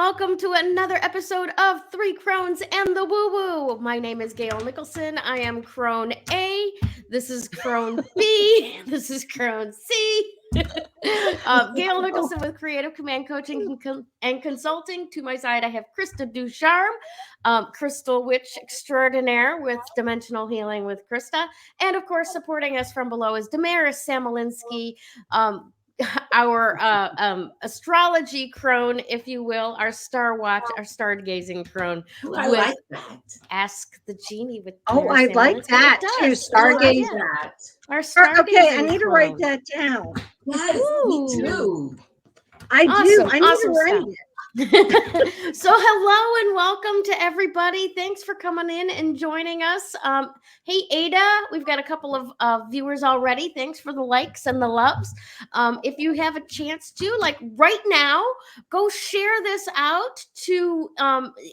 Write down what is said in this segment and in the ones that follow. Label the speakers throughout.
Speaker 1: welcome to another episode of Three Crones and the Woo Woo. My name is Gayle Nicholson. I am Crone A. This is Crone B. This is Crone C. Gayle Nicholson with Creative Command Coaching and Consulting. To my side, I have Krista Ducharme, Crystal Witch Extraordinaire with Dimensional Healing with Krista. And of course, supporting us from below is Damaris Samolinski, our astrology crone, if you will, our star watch, our stargazing crone.
Speaker 2: I like that.
Speaker 1: Ask the Genie with
Speaker 3: I like that too. Stargaze that.
Speaker 1: Our stargazing
Speaker 3: Okay, I need to write
Speaker 1: crone.
Speaker 3: that down.
Speaker 2: Yes, me too.
Speaker 3: I do. I need to write it.
Speaker 1: So hello and welcome to everybody. Thanks for coming in and joining us. Hey Ada, we've got a couple of viewers already. Thanks for the likes and the loves. If you have a chance to, like right now, go share this out to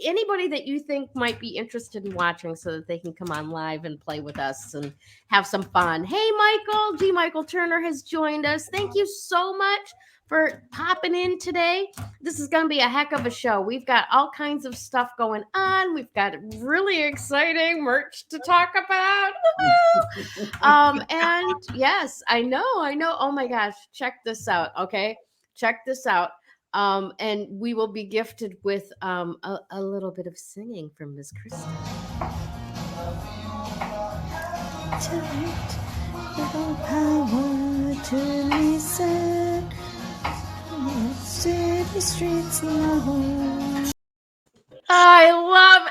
Speaker 1: anybody that you think might be interested in watching, so that they can come on live and play with us and have some fun. Hey Michael, G. Michael Turner has joined us. Thank you so much for popping in today. This is going to be a heck of a show. We've got all kinds of stuff going on. We've got really exciting merch to talk about. And yes, I know. Oh my gosh, check this out. Okay, check this out. And we will be gifted with a little bit of singing from Miss Krista. Tonight, little power to listen. City streets alone. I love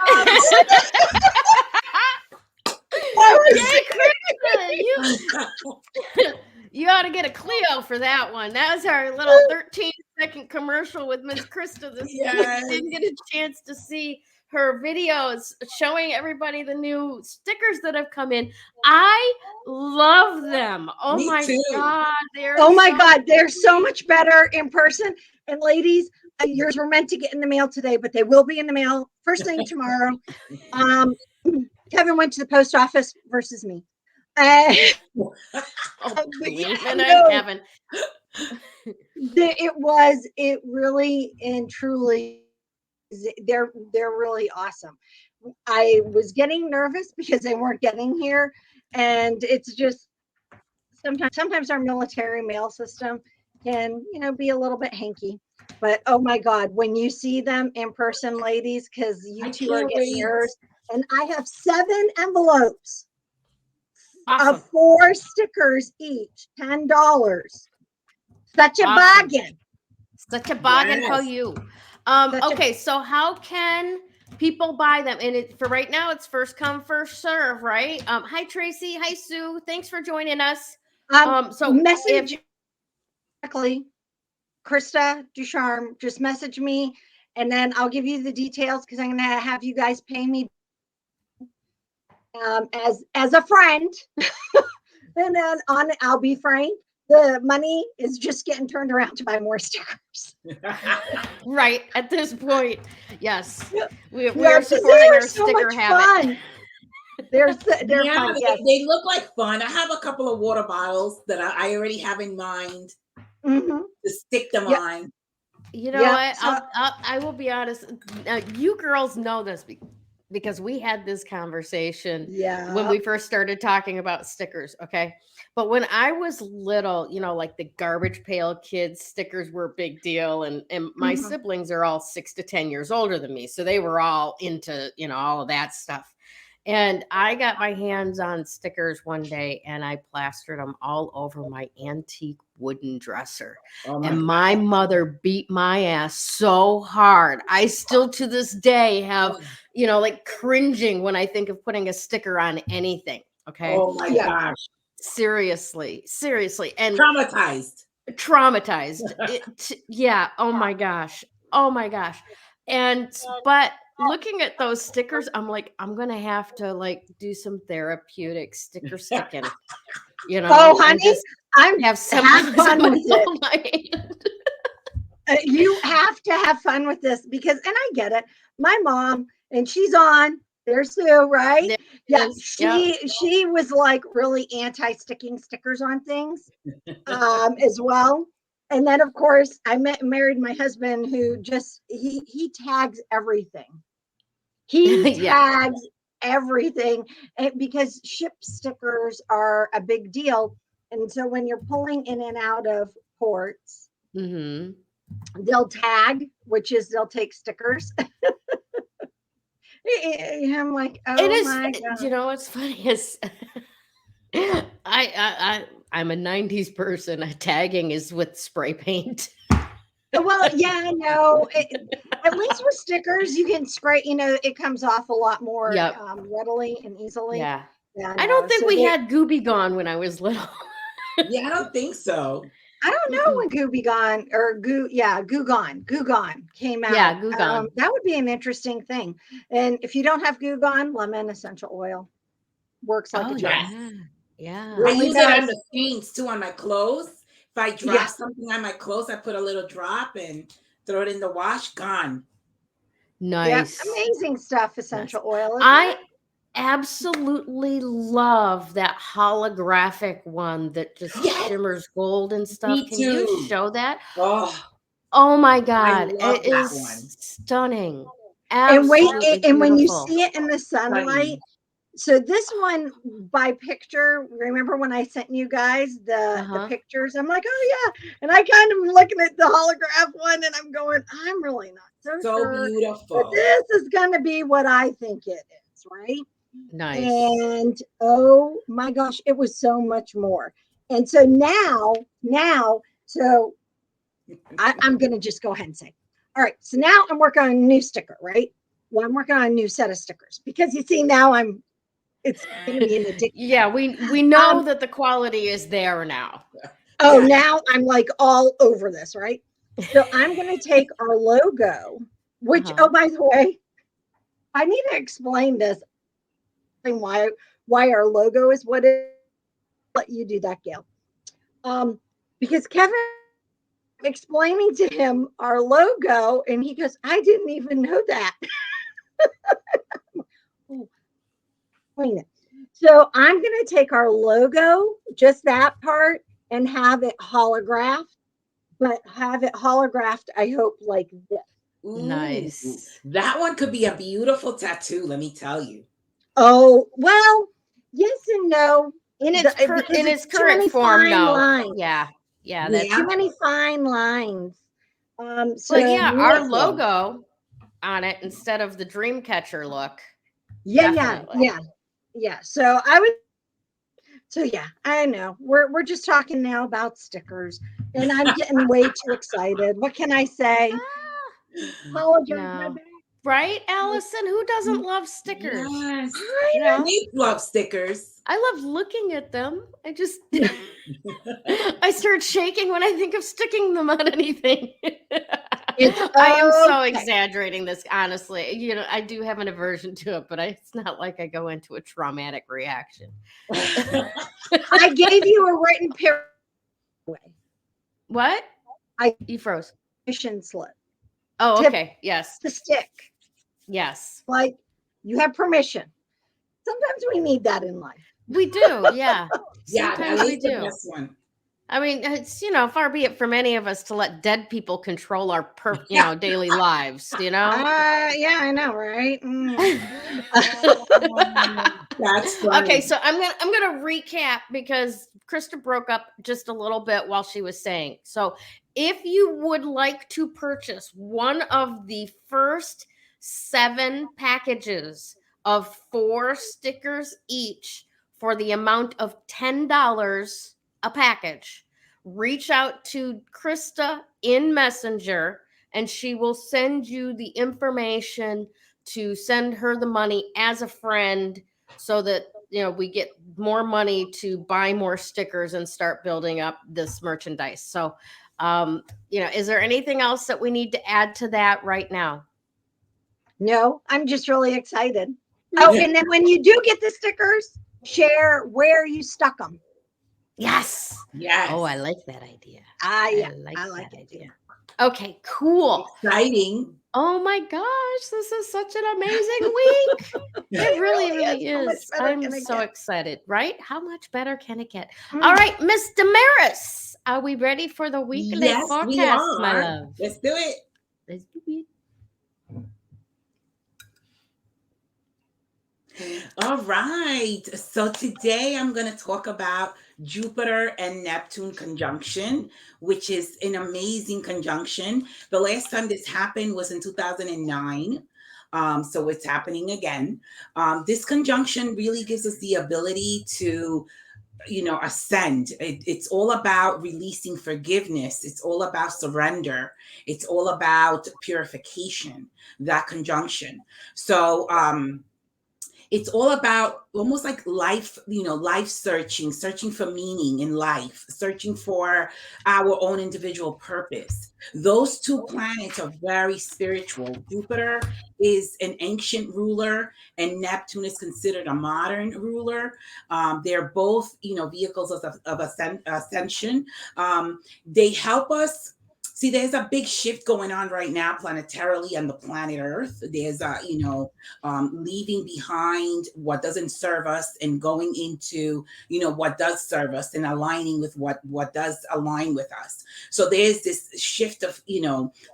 Speaker 1: it. You ought to get a Clio for that one. That was our little 13-second commercial with Miss Krista this year. I didn't get a chance to see her videos showing everybody the new stickers that have come in. I love them. Oh my God.
Speaker 3: They're so much better in person. And ladies, yours were meant to get in the mail today, but they will be in the mail first thing tomorrow. Kevin went to the post office versus me.
Speaker 1: Kevin.
Speaker 3: It really and truly, they're really awesome. I was getting nervous because they weren't getting here, and it's just sometimes our military mail system can be a little bit hanky. But oh my God, when you see them in person, ladies, because you two are getting yours, and I have 7 envelopes of 4 stickers each, $10. Such a bargain.
Speaker 1: Such a bargain for you. Okay, so how can people buy them? And for right now, it's first come, first serve, right? Hi, Tracy. Hi, Sue. Thanks for joining us.
Speaker 3: So message directly, Krista Ducharme. Just message me, and then I'll give you the details, because I'm going to have you guys pay me as a friend, and then I'll be frank. The money is just getting turned around to buy more stickers.
Speaker 1: Right. At this point, yes. We are supporting our sticker habit.
Speaker 3: They're fun. Yes.
Speaker 2: They look like fun. I have a couple of water bottles that I already have in mind to stick them on.
Speaker 1: You know what? I will be honest. You girls know this because we had this conversation when we first started talking about stickers, okay? But when I was little, like the Garbage Pail Kids stickers were a big deal, and my siblings are all 6 to 10 years older than me, so they were all into, all of that stuff. And I got my hands on stickers one day, and I plastered them all over my antique wooden dresser. And my mother beat my ass so hard. I still to this day have, like cringing when I think of putting a sticker on anything. Okay.
Speaker 2: Oh my gosh.
Speaker 1: Seriously. And
Speaker 2: traumatized.
Speaker 1: Yeah. Oh my gosh. But looking at those stickers, I'm like, I'm going to have to do some therapeutic sticker sticking,
Speaker 3: Oh, honey,
Speaker 1: have fun with it.
Speaker 3: You have to have fun with this because, and I get it. My mom, and she's on. There's Sue, right? She was like really anti-sticking stickers on things as well. And then of course I married my husband who just, he tags everything. He tags everything, and because ship stickers are a big deal. And so when you're pulling in and out of ports, they'll tag, which is they'll take stickers. I'm like, oh my God.
Speaker 1: You know what's funny is I'm a 90s person. Tagging is with spray paint.
Speaker 3: Well, yeah, I know. At least with stickers, you can spray, it comes off a lot more readily and easily.
Speaker 1: Yeah. I don't think we had Gooby Gone when I was little.
Speaker 2: Yeah, I don't think so.
Speaker 3: I don't know when Gooby Gone or Goo Gone came out.
Speaker 1: Yeah, Goo Gone.
Speaker 3: That would be an interesting thing. And if you don't have Goo Gone, lemon essential oil works like a charm.
Speaker 1: Yeah.
Speaker 2: I use it on the stains too on my clothes. If I drop something on my clothes, I put a little drop and throw it in the wash. Gone.
Speaker 1: Nice.
Speaker 3: Yeah, amazing stuff. Essential oil.
Speaker 1: I absolutely love that holographic one that just shimmers gold and stuff.
Speaker 2: Me
Speaker 1: Can
Speaker 2: too.
Speaker 1: you show that?
Speaker 2: Oh
Speaker 1: my God. It is stunning.
Speaker 3: Absolutely and when you see it in the sunlight. So this one by picture, remember when I sent you guys the pictures? I'm like, oh yeah. And I kind of looking at the holograph one and I'm going, I'm really not so sure,
Speaker 2: beautiful.
Speaker 3: But this is going to be what I think it is, right?
Speaker 1: Nice.
Speaker 3: And oh my gosh, it was so much more. And so now, so I'm going to just go ahead and say, all right, so now I'm working on a new sticker, right? Well, I'm working on a new set of stickers because you see now it's going to be an addiction.
Speaker 1: Yeah, we know that the quality is there now.
Speaker 3: Oh, now I'm like all over this, right? So I'm going to take our logo, which, oh, by the way, I need to explain this and why our logo is what it is. Let you do that, Gayle. Because Kevin explaining to him our logo, and he goes, I didn't even know that. So I'm going to take our logo, just that part, and have it holographed, but have it holographed, I hope, like this.
Speaker 2: Ooh,
Speaker 1: nice.
Speaker 2: That one could be a beautiful tattoo, let me tell you.
Speaker 3: Oh, well, yes and no.
Speaker 1: In its current form, no. Lines. Yeah, that's
Speaker 3: too many fine lines. So
Speaker 1: but yeah, our logo on it instead of the Dreamcatcher look.
Speaker 3: Yeah. So I know we're just talking now about stickers, and I'm getting way too excited. What can I say?
Speaker 2: Apologize.
Speaker 1: Right, Allison? Who doesn't love stickers?
Speaker 2: Yes. I love stickers.
Speaker 1: I love looking at them. I start shaking when I think of sticking them on anything. I am so exaggerating this, honestly. I do have an aversion to it, but it's not like I go into a traumatic reaction.
Speaker 3: I gave you a written period.
Speaker 1: What? You froze.
Speaker 3: Permission slip.
Speaker 1: Oh, okay. Yes.
Speaker 3: To stick.
Speaker 1: Yes.
Speaker 3: Like you have permission. Sometimes we need that in life.
Speaker 1: We do. Yeah.
Speaker 2: Sometimes we do. This one.
Speaker 1: I mean, it's, far be it from any of us to let dead people control our daily lives,
Speaker 3: Yeah, I know, right?
Speaker 2: That's funny.
Speaker 1: Okay, so I'm gonna recap because Krista broke up just a little bit while she was saying. So if you would like to purchase one of the first 7 packages of 4 stickers each for the amount of $10 a package, reach out to Krista in Messenger and she will send you the information to send her the money as a friend so that we get more money to buy more stickers and start building up this merchandise. So is there anything else that we need to add to that right now?
Speaker 3: No, I'm just really excited. Oh, and then when you do get the stickers, share where you stuck them.
Speaker 1: Yes.
Speaker 2: Yes.
Speaker 1: Oh, I like that idea.
Speaker 3: I like that idea.
Speaker 1: Okay, cool.
Speaker 2: Exciting.
Speaker 1: Oh my gosh, this is such an amazing week. It really is. I'm so excited, right? How much better can it get? All right, Miss Damaris, are we ready for the weekly forecast, my love?
Speaker 2: Let's do it.
Speaker 1: Let's do it.
Speaker 2: All right. So today I'm going to talk about Jupiter and Neptune conjunction, which is an amazing conjunction. The last time this happened was in 2009. So it's happening again. This conjunction really gives us the ability to ascend. It's all about releasing forgiveness. It's all about surrender. It's all about purification, that conjunction. So it's all about almost like life, life searching for meaning in life, searching for our own individual purpose. Those two planets are very spiritual. Jupiter is an ancient ruler and Neptune is considered a modern ruler. They're both, vehicles of ascension. They help us. See, there's a big shift going on right now planetarily on the planet Earth. There's leaving behind what doesn't serve us and going into, what does serve us and aligning with what does align with us. So there's this shift of,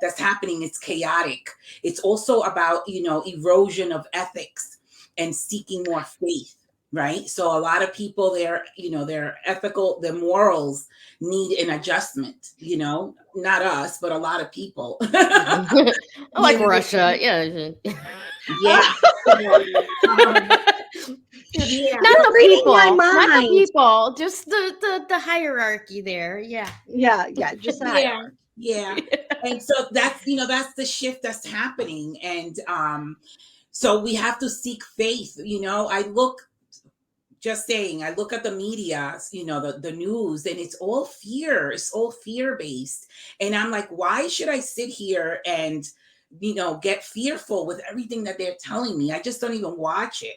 Speaker 2: that's happening. It's chaotic. It's also about, erosion of ethics and seeking more faith. Right. So a lot of people, their ethical, their morals need an adjustment, not us, but a lot of people.
Speaker 1: Like Russia. Yeah.
Speaker 2: Yeah.
Speaker 1: Not the people. Not the people. Just the hierarchy there. Yeah.
Speaker 3: Yeah. Just that.
Speaker 2: Yeah. And so that's, that's the shift that's happening. And so we have to seek faith. I look at the media, the news, and it's all fear. It's all fear-based. And I'm like, why should I sit here and, get fearful with everything that they're telling me? I just don't even watch it.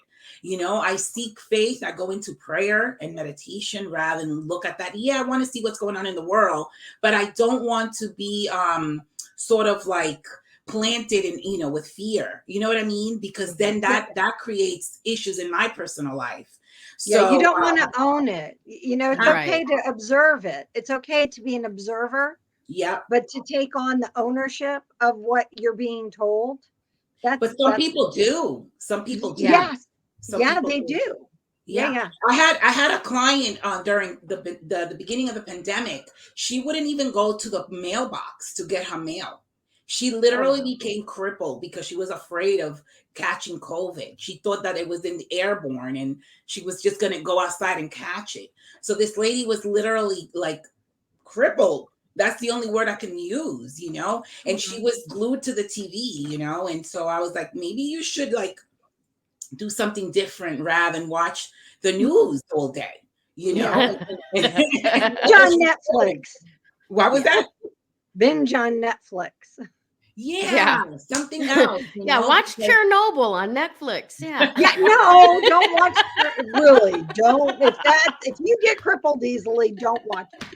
Speaker 2: I seek faith. I go into prayer and meditation rather than look at that. Yeah, I want to see what's going on in the world, but I don't want to be sort of like planted in, with fear. You know what I mean? Because then that creates issues in my personal life. So,
Speaker 3: you don't want to own it. It's okay to observe it. It's okay to be an observer.
Speaker 2: Yeah.
Speaker 3: But to take on the ownership of what you're being told,
Speaker 2: but some people do. Some people do.
Speaker 3: Yes. They do. Yeah.
Speaker 2: I had a client during the beginning of the pandemic. She wouldn't even go to the mailbox to get her mail. She literally became crippled because she was afraid of catching COVID. She thought that it was in the airborne and she was just going to go outside and catch it. So this lady was literally like crippled. That's the only word I can use, and she was glued to the TV, and so I was like, maybe you should like do something different rather than watch the news all day,
Speaker 3: John Netflix.
Speaker 2: What was that?
Speaker 3: Binge on Netflix.
Speaker 2: Yeah, something else.
Speaker 1: Watch Chernobyl on Netflix. Yeah.
Speaker 3: No, don't watch. Really, don't. If you get crippled easily, don't watch it.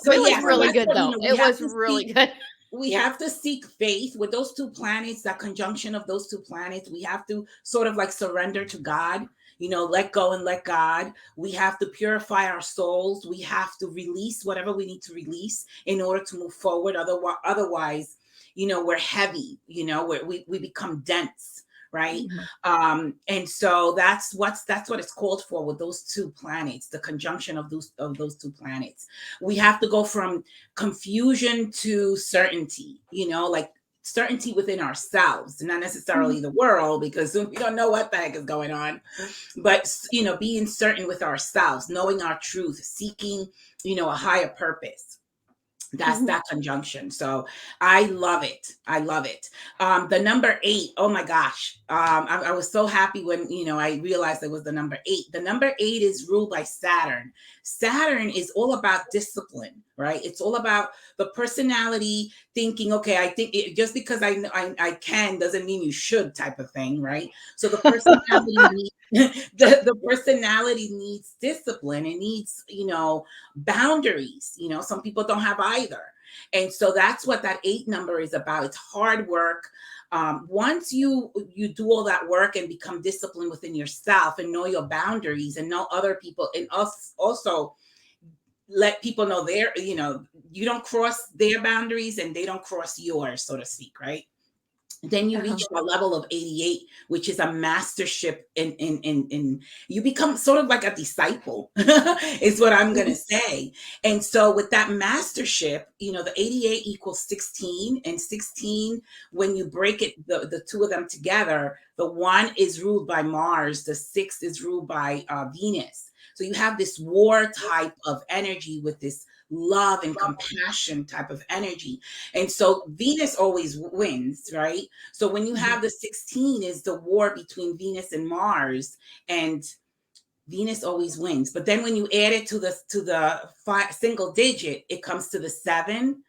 Speaker 1: So it was really good, though. It was really good.
Speaker 2: We have to seek faith with those two planets. That conjunction of those two planets, we have to sort of like surrender to God. Let go and let God. We have to purify our souls. We have to release whatever we need to release in order to move forward. Otherwise, we're heavy. We become dense, right?
Speaker 3: Mm-hmm.
Speaker 2: And so that's what it's called for with those two planets. The conjunction of those two planets. We have to go from confusion to certainty. Like certainty within ourselves, not necessarily the world, because we don't know what the heck is going on, but being certain with ourselves, knowing our truth, seeking a higher purpose. That's that conjunction. So I love it. The number 8, oh my gosh. I was so happy when, I realized it was the number 8. The number 8 is ruled by Saturn. Saturn is all about discipline, right? It's all about the personality thinking, okay, I think just because I can doesn't mean you should type of thing, right? So the personality the personality needs discipline. It needs, boundaries. Some people don't have either. And so that's what that 8 number is about. It's hard work. Once you do all that work and become disciplined within yourself and know your boundaries and know other people, and also let people know you don't cross their boundaries and they don't cross yours, so to speak, right? Then you reach the level of 88, which is a mastership in you become sort of like a disciple, is what I'm going to say. And so with that mastership, the 88 equals 16, and 16, when you break it, the two of them together, the 1 is ruled by Mars, the 6 is ruled by Venus. So you have this war type of energy with this love and compassion type of energy. And so Venus always wins, right? So when you have the 16 is the war between Venus and Mars, and Venus always wins. But then when you add it to the single digit, it comes to the 7.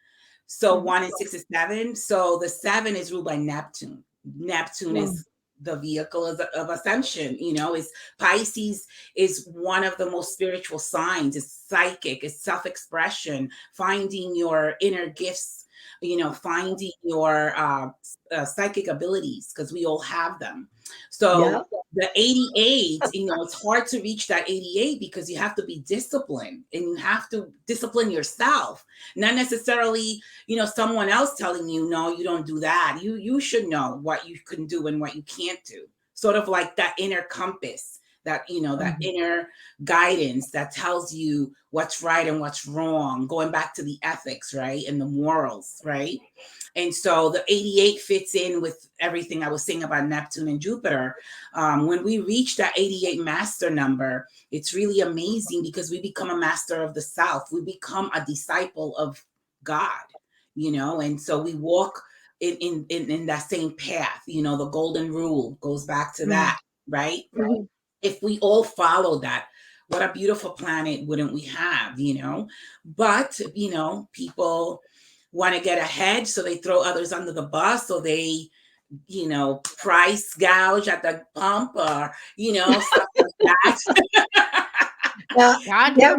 Speaker 2: So 1 and 6 is 7. So the 7 is ruled by Neptune. Neptune is the vehicle of ascension. Is Pisces is one of the most spiritual signs. It's psychic, it's self-expression, finding your inner gifts, finding your psychic abilities, because we all have them. So the 88, it's hard to reach that 88 because you have to be disciplined, and you have to discipline yourself, not necessarily, someone else telling you, no, you don't do that. You should know what you can do and what you can't do. Sort of like that inner compass, that, that inner guidance that tells you what's right and what's wrong, going back to the ethics, right? And the morals, right? And so the 88 fits in with everything I was saying about Neptune and Jupiter. When we reach that 88 master number, it's really amazing because we become a master of the self. We become a disciple of God, and so we walk in that same path. The golden rule goes back to that, right? If we all follow that, what a beautiful planet wouldn't we have, But, people want to get ahead, so they throw others under the bus, or they, price gouge at the pump, or, stuff like
Speaker 3: that.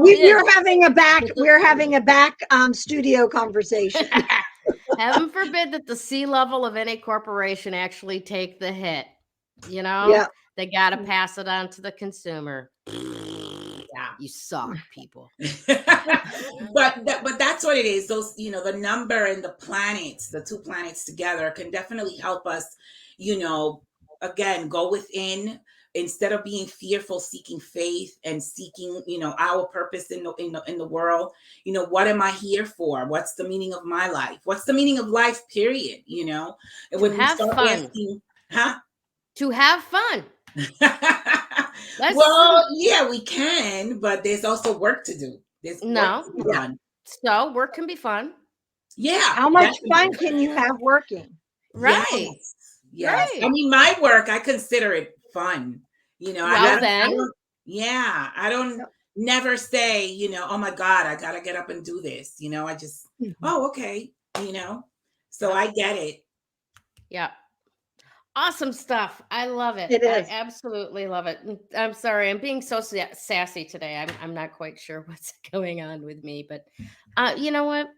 Speaker 3: We're having a back studio conversation.
Speaker 1: Heaven forbid that the C level of any corporation actually take the hit. They got to pass it on to the consumer. Yeah, you suck, people.
Speaker 2: but that's what it is. Those, the number and the planets, the 2 planets together, can definitely help us, again, go within, instead of being fearful, seeking faith and seeking, our purpose in the world. What am I here for? What's the meaning of my life? What's the meaning of life, period? And when we start asking,
Speaker 1: to have fun.
Speaker 2: Well, yeah, we can, but there's also work to do. There's
Speaker 1: no
Speaker 2: work to be done.
Speaker 1: So work can be fun.
Speaker 2: Yeah.
Speaker 3: How much fun can you have working?
Speaker 1: Right.
Speaker 2: Yes.
Speaker 1: Right.
Speaker 2: I mean, my work, I consider it fun. I don't never say, oh my God, I gotta get up and do this. I just, oh, okay. So I get it.
Speaker 1: Yeah. Awesome stuff. I love it.
Speaker 3: It is.
Speaker 1: I absolutely love it. I'm sorry, I'm being so sassy today. I'm not quite sure what's going on with me, but you know what?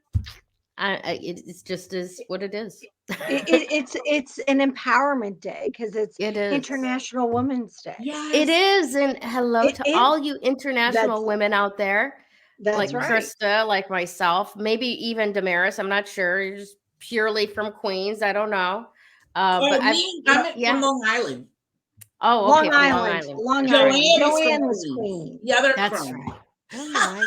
Speaker 1: It's just is what it is.
Speaker 3: It's an empowerment day because it is International Women's Day.
Speaker 2: Yes.
Speaker 1: It is, and hello to all you international women out there.
Speaker 3: That's
Speaker 1: like Krista, like myself, maybe even Damaris. I'm not sure. You're just purely from Queens. I don't know.
Speaker 2: But I'm from Long Island.
Speaker 1: Oh, okay,
Speaker 3: Long Island. Joanne was Queen.
Speaker 2: The other
Speaker 1: That's
Speaker 2: Crones.
Speaker 1: right. I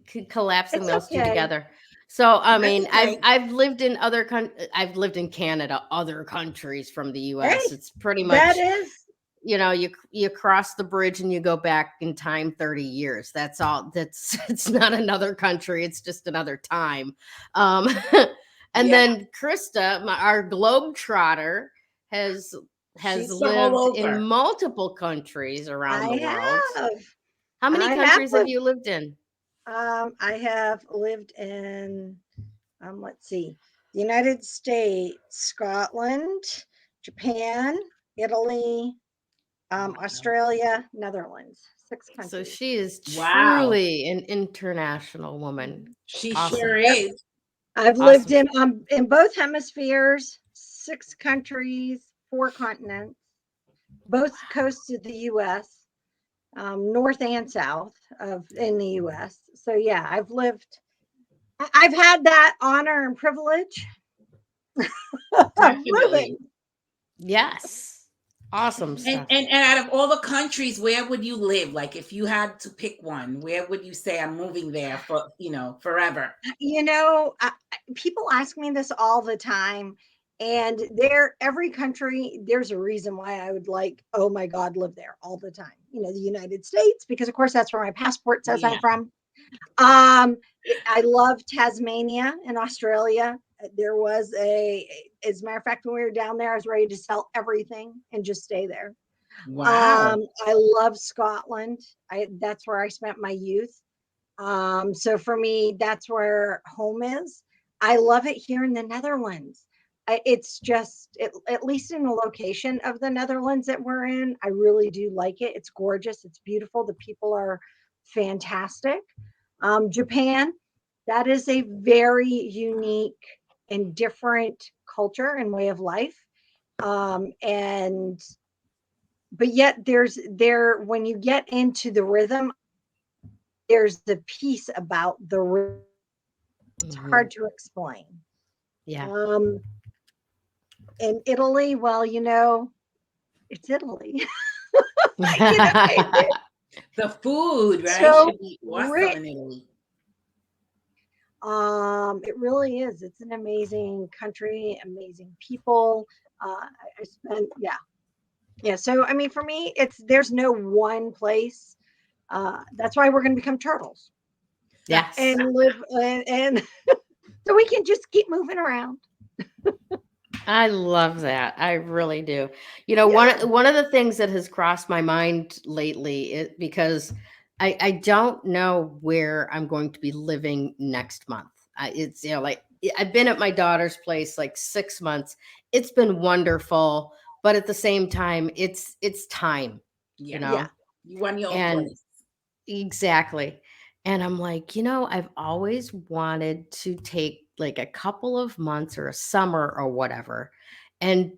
Speaker 1: keep collapsing those two together. So I mean, I've lived in I've lived in Canada, other countries from the U.S. It's pretty much
Speaker 3: that is.
Speaker 1: You cross the bridge and you go back in time 30 years. That's all. It's not another country. It's just another time. And then Krista, our globetrotter, has lived in multiple countries around the world. How many countries have you lived in?
Speaker 3: I have lived in, let's see, the United States, Scotland, Japan, Italy, Australia, Netherlands. 6 countries.
Speaker 1: So she is truly an international woman.
Speaker 2: She sure is.
Speaker 3: I've lived in both hemispheres, 6 countries, 4 continents, both coasts of the U.S., north and south in the U.S. So yeah, I've had that honor and privilege of living.
Speaker 1: Yes. Awesome stuff.
Speaker 2: And out of all the countries, where would you live? Like, if you had to pick one, where would you say I'm moving there for, forever?
Speaker 3: People ask me this all the time, and every country, there's a reason why I would oh my God, live there all the time. The United States, because of course that's where my passport says I'm from. I love Tasmania in Australia. There was as a matter of fact, when we were down there, I was ready to sell everything and just stay there.
Speaker 2: Wow.
Speaker 3: I love Scotland. That's where I spent my youth. So for me, that's where home is. I love it here in the Netherlands. It's just, at least in the location of the Netherlands that we're in, I really do like it. It's gorgeous. It's beautiful. The people are fantastic. Japan, that is a very unique and different culture and way of life. But yet when you get into the rhythm, there's the piece about the rhythm. It's hard to explain.
Speaker 1: Yeah.
Speaker 3: In Italy, well, it's Italy.
Speaker 2: The food, right?
Speaker 3: So
Speaker 2: should be awesome in Italy.
Speaker 3: It really is. It's an amazing country, amazing people. I spent, yeah. So I mean, for me, there's no one place. That's why we're going to become turtles.
Speaker 1: Yes.
Speaker 3: And live and so we can just keep moving around.
Speaker 1: I love that. I really do. One of the things that has crossed my mind lately because I don't know where I'm going to be living next month. It's like I've been at my daughter's place like 6 months. It's been wonderful, but at the same time, it's time.
Speaker 2: You want your own place.
Speaker 1: Exactly. And I'm like, I've always wanted to take like a couple of months or a summer or whatever and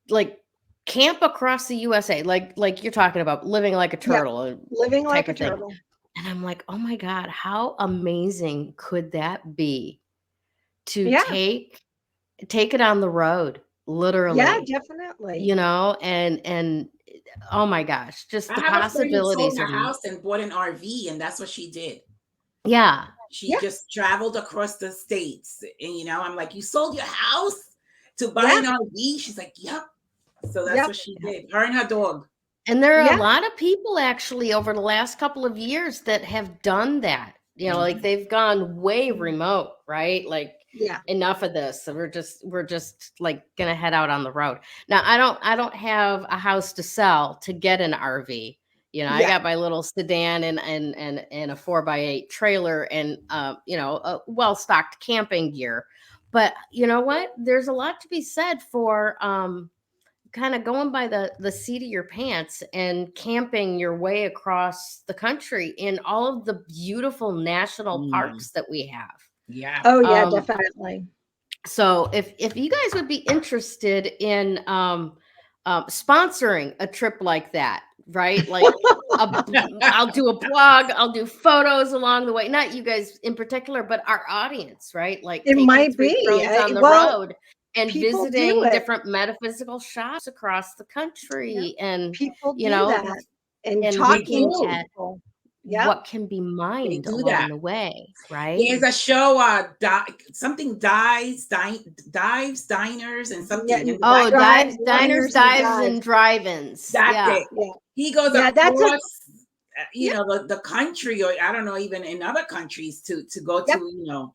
Speaker 1: like camp across the USA, like you're talking about living like a turtle.
Speaker 3: Living like a turtle.
Speaker 1: And I'm like, oh my God, how amazing could that be to take it on the road, literally.
Speaker 3: Yeah, definitely.
Speaker 1: And oh my gosh, just the possibilities.
Speaker 2: Sold her house and bought an RV, and that's what she did.
Speaker 1: Yeah.
Speaker 2: She just traveled across the states. And, I'm like, you sold your house to buy an RV? She's like, yep. So that's what she did. Her and her dog.
Speaker 1: And there are a lot of people actually over the last couple of years that have done that. Like they've gone way remote, right? Like, enough of this. So we're just like gonna head out on the road. Now I don't have a house to sell to get an RV. I got my little sedan and a 4x8 trailer and a well-stocked camping gear. But you know what? There's a lot to be said for kind of going by the seat of your pants and camping your way across the country in all of the beautiful national parks that we have.
Speaker 2: Yeah.
Speaker 3: Oh yeah, definitely.
Speaker 1: So if you guys would be interested in sponsoring a trip like that, right? Like I'll do a blog, I'll do photos along the way. Not you guys in particular, but our audience, right? Like
Speaker 3: it might be
Speaker 1: on the road and visiting different metaphysical shops across the country, and
Speaker 3: people do that and talking to people.
Speaker 1: What can be mined along the way, right?
Speaker 2: There's a show, something dives, diners, and something.
Speaker 1: Diners, dives, and drive-ins.
Speaker 2: That's it. Yeah. He goes across, the country, or I don't know, even in other countries to go to,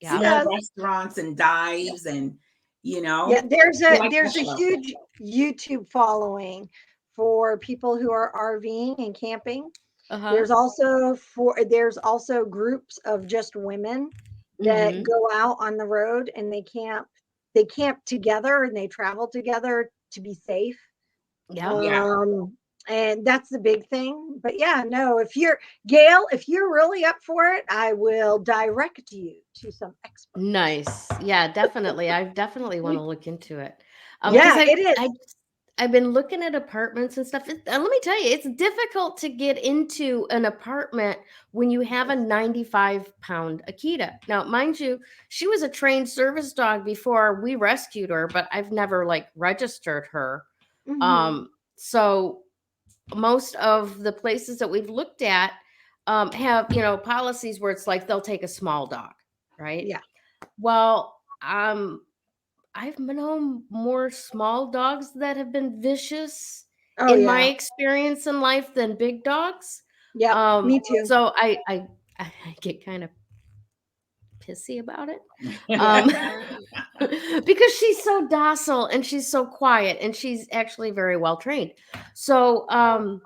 Speaker 2: small restaurants and dives and.
Speaker 3: There's a huge YouTube following for people who are RVing and camping. There's also groups of just women that go out on the road and they camp together and they travel together to be safe. And that's the big thing. But yeah, no, if you're Gayle, if you're really up for it, I will direct you to some experts.
Speaker 1: Nice. Yeah, definitely. I definitely want to look into it.
Speaker 3: Yeah,
Speaker 1: Because
Speaker 3: it is.
Speaker 1: I've been looking at apartments and stuff. Let me tell you, it's difficult to get into an apartment when you have a 95-pound Akita. Now, mind you, she was a trained service dog before we rescued her, but I've never like registered her. So most of the places that we've looked at have, policies where it's like they'll take a small dog, right?
Speaker 3: Yeah.
Speaker 1: Well, I've known more small dogs that have been vicious in my experience in life than big dogs.
Speaker 3: Yeah, me too.
Speaker 1: So I get kind of pissy about it. Because she's so docile and she's so quiet and she's actually very well trained. So I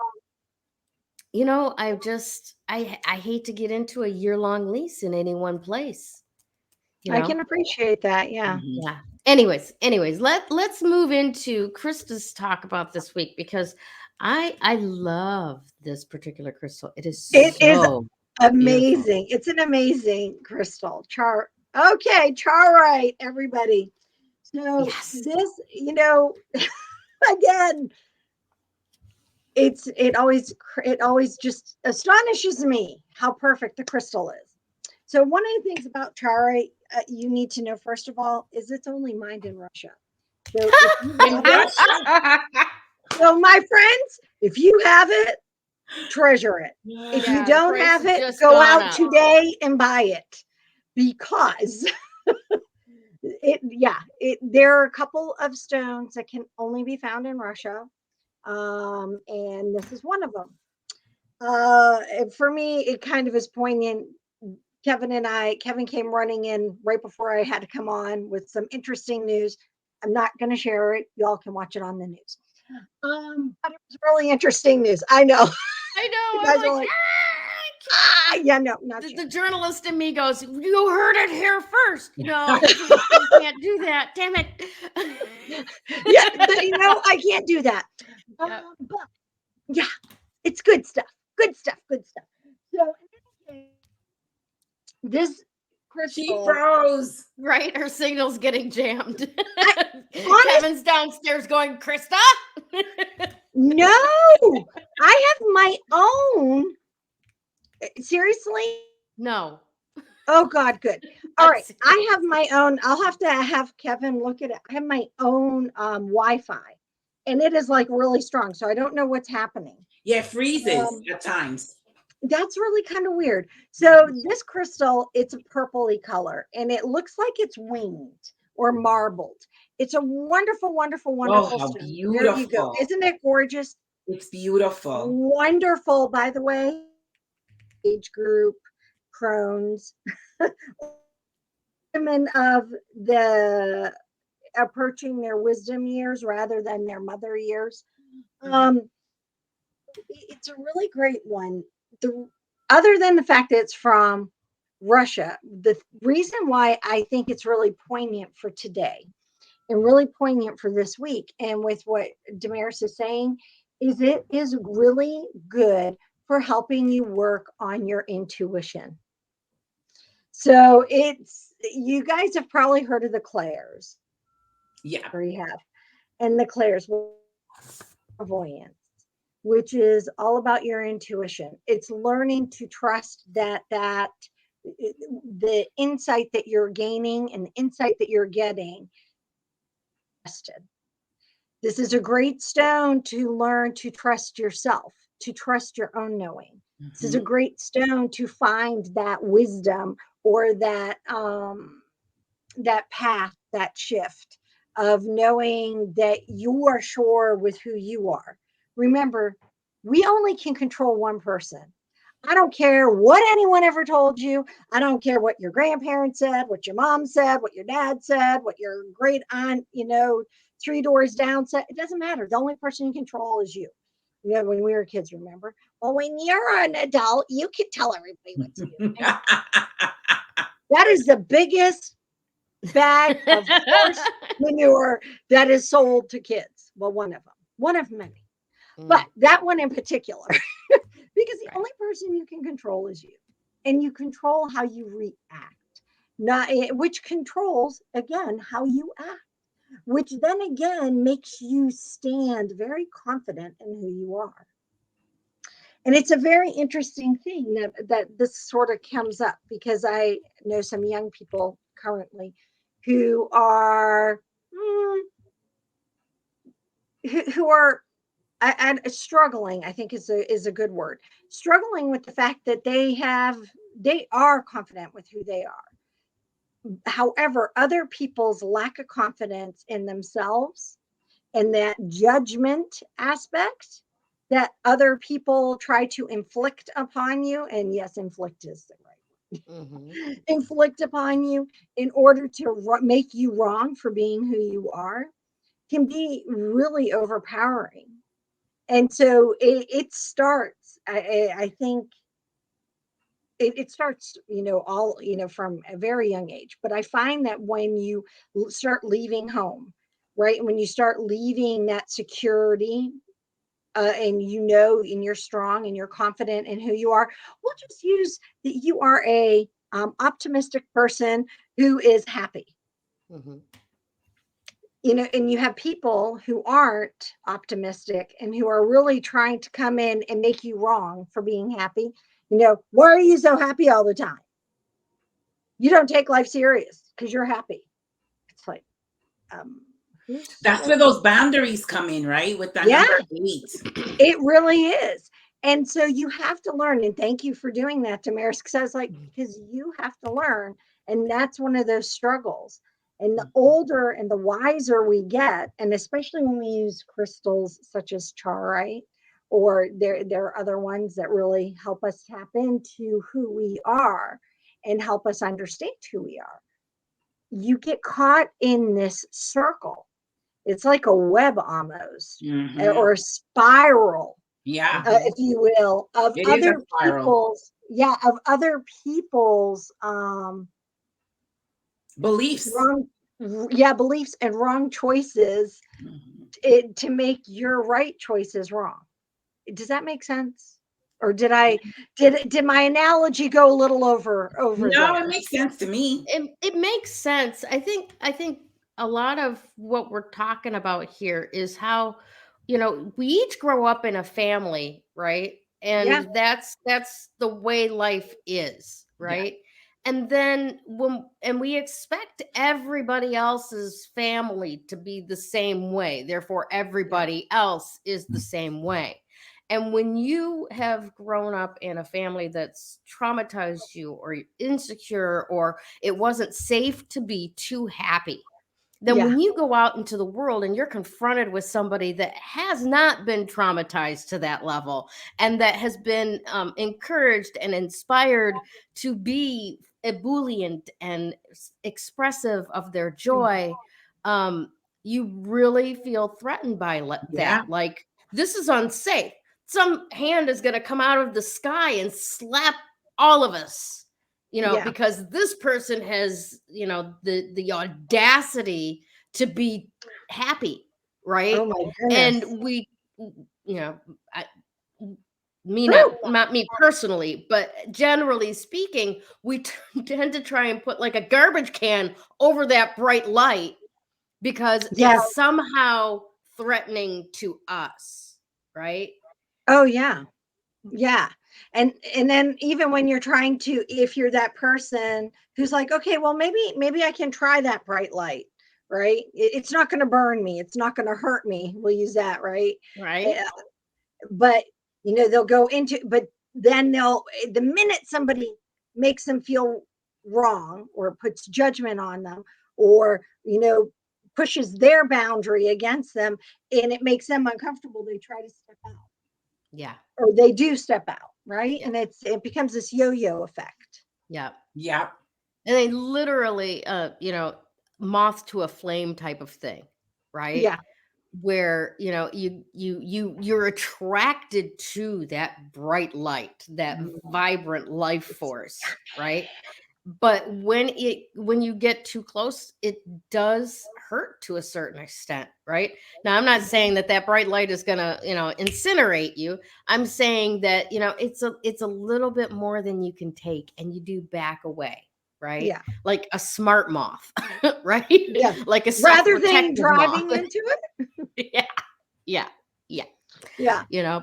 Speaker 1: hate to get into a year-long lease in any one place.
Speaker 3: I can appreciate that. Yeah.
Speaker 1: Yeah. Anyways, let's move into Krista's talk about this week, because I love this particular crystal. It is
Speaker 3: amazing.
Speaker 1: Beautiful.
Speaker 3: It's an amazing crystal. Chaorite, everybody. So
Speaker 1: yes.
Speaker 3: This, again, it always just astonishes me how perfect the crystal is. So one of the things about Chaorite you need to know, first of all, is it's only mined in Russia. So, so my friends, if you have it, treasure it. If you don't have it, go out today and buy it, because there are a couple of stones that can only be found in Russia. And this is one of them. For me, it kind of is poignant. Kevin came running in right before I had to come on with some interesting news. I'm not going to share it. Y'all can watch it on the news. But it was really interesting news. I know.
Speaker 1: You guys are like,
Speaker 3: not
Speaker 1: the journalist in me goes, you heard it here first. No, you can't do that. Damn it.
Speaker 3: I can't do that. But yeah, it's good stuff. Good stuff. So this crystal,
Speaker 2: she froze.
Speaker 1: Right, her signal's getting jammed. Kevin's downstairs going, Krista.
Speaker 3: No, I have my own. Seriously?
Speaker 1: No.
Speaker 3: Oh God, good. All right, I have my own. I'll have to have Kevin look at it. I have my own Wi-Fi, and it is like really strong. So I don't know what's happening.
Speaker 2: Yeah, it freezes at times.
Speaker 3: That's really kind of weird. So this crystal, it's a purpley color, and it looks like it's winged or marbled. It's a wonderful, wonderful, wonderful
Speaker 2: how
Speaker 3: stone.
Speaker 2: beautiful.
Speaker 3: There you go. Isn't it gorgeous?
Speaker 2: It's beautiful.
Speaker 3: Wonderful, by the way. Age group, Crones, women of the approaching their wisdom years rather than their mother years. It's a really great one. Other than the fact that it's from Russia, the reason why I think it's really poignant for today and really poignant for this week, and with what Damaris is saying, is it is really good for helping you work on your intuition. So you guys have probably heard of the clairs.
Speaker 2: Yeah.
Speaker 3: Or you have. And the clairs, clairvoyance, which is all about your intuition. It's learning to trust that the insight that you're gaining and the insight that you're getting. This is a great stone to learn to trust yourself, to trust your own knowing. This is a great stone to find that wisdom or that path, that shift of knowing that you are sure with who you are. Remember, we only can control one person. I don't care what anyone ever told you. I don't care what your grandparents said, what your mom said, what your dad said, what your great aunt, 3 doors down said. It doesn't matter. The only person you control is you. When we were kids, remember? Well, when you're an adult, you can tell everybody what to do. That is the biggest bag of horse manure that is sold to kids. Well, one of many. But that one in particular, because the only person you can control is you, and you control how you react, which controls again how you act, which then again makes you stand very confident in who you are. And it's a very interesting thing that this sort of comes up, because I know some young people currently who are who are struggling, I think is a good word, struggling with the fact that they are confident with who they are. However, other people's lack of confidence in themselves and that judgment aspect that other people try to inflict upon you, and yes, inflict is the right inflict upon you in order to make you wrong for being who you are, can be really overpowering. And so it starts, I think it starts, from a very young age. But I find that when you start leaving home, right, when you start leaving that security, and and you're strong and you're confident in who you are, we'll just use that you are a optimistic person who is happy. And you have people who aren't optimistic and who are really trying to come in and make you wrong for being happy. Why are you so happy all the time? You don't take life serious because you're happy. It's like,
Speaker 2: that's where those boundaries come in, right? With that number 8.
Speaker 3: It really is. And so you have to learn, and thank you for doing that, Damaris, because I was like, because you have to learn. And that's one of those struggles. And the older and the wiser we get, and especially when we use crystals such as Chaorite, or there are other ones that really help us tap into who we are and help us understand who we are, you get caught in this circle. It's like a web almost, or a spiral, if you will, of other people's
Speaker 2: beliefs.
Speaker 3: Beliefs and wrong choices to make your right choices wrong. Does that make sense? Or did my analogy go a little over
Speaker 2: No,
Speaker 3: there?
Speaker 2: It makes sense to me.
Speaker 1: It makes sense. I think a lot of what we're talking about here is how, we each grow up in a family, right? And that's the way life is, right? And then we expect everybody else's family to be the same way. Therefore, everybody else is the same way. And when you have grown up in a family that's traumatized you, or you're insecure, or it wasn't safe to be too happy, then when you go out into the world and you're confronted with somebody that has not been traumatized to that level, and that has been encouraged and inspired to be ebullient and expressive of their joy, you really feel threatened by that. Like, this is unsafe. Some hand is going to come out of the sky and slap all of us, because this person has, the audacity to be happy, right?
Speaker 3: Oh my goodness.
Speaker 1: And we, not me personally, but generally speaking, we tend to try and put like a garbage can over that bright light because it's somehow threatening to us, right?
Speaker 3: Oh yeah. And then even when you're trying to, if you're that person who's like, okay, well, maybe I can try that bright light, right? It's not going to burn me, it's not going to hurt me, we'll use that, right? But they'll go into, but then the minute somebody makes them feel wrong, or puts judgment on them, or pushes their boundary against them, and it makes them uncomfortable, they try to step out. Or they do step out, right? And it becomes this yo-yo effect.
Speaker 1: And they literally moth to a flame type of thing, right? Where you're attracted to that bright light, that vibrant life force, right? But when you get too close, it does hurt to a certain extent, right? Now, I'm not saying that bright light is going to, incinerate you. I'm saying that, it's a little bit more than you can take, and you do back away, right?
Speaker 3: Yeah.
Speaker 1: Like a smart moth, right?
Speaker 3: Yeah.
Speaker 1: Like a
Speaker 3: rather than driving
Speaker 1: moth.
Speaker 3: into it.
Speaker 1: Yeah.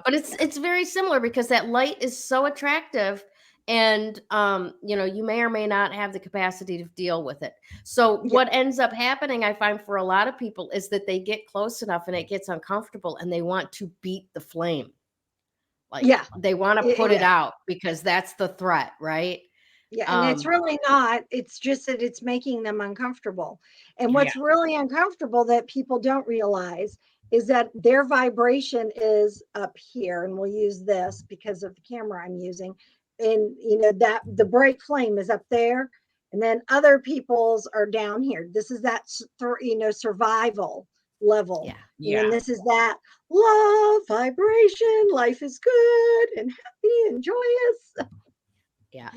Speaker 1: But it's very similar, because that light is so attractive, and you may or may not have the capacity to deal with it. So what ends up happening, I find, for a lot of people, is that they get close enough and it gets uncomfortable, and they want to beat the flame. Like, they want to put it out, because that's the threat, right?
Speaker 3: Yeah, and it's really not. It's just that it's making them uncomfortable. And what's really uncomfortable that people don't realize is that their vibration is up here, and we'll use this because of the camera I'm using. And that the bright flame is up there, and then other people's are down here. This is that survival level. And this is that love vibration. Life is good and happy and joyous. Yeah.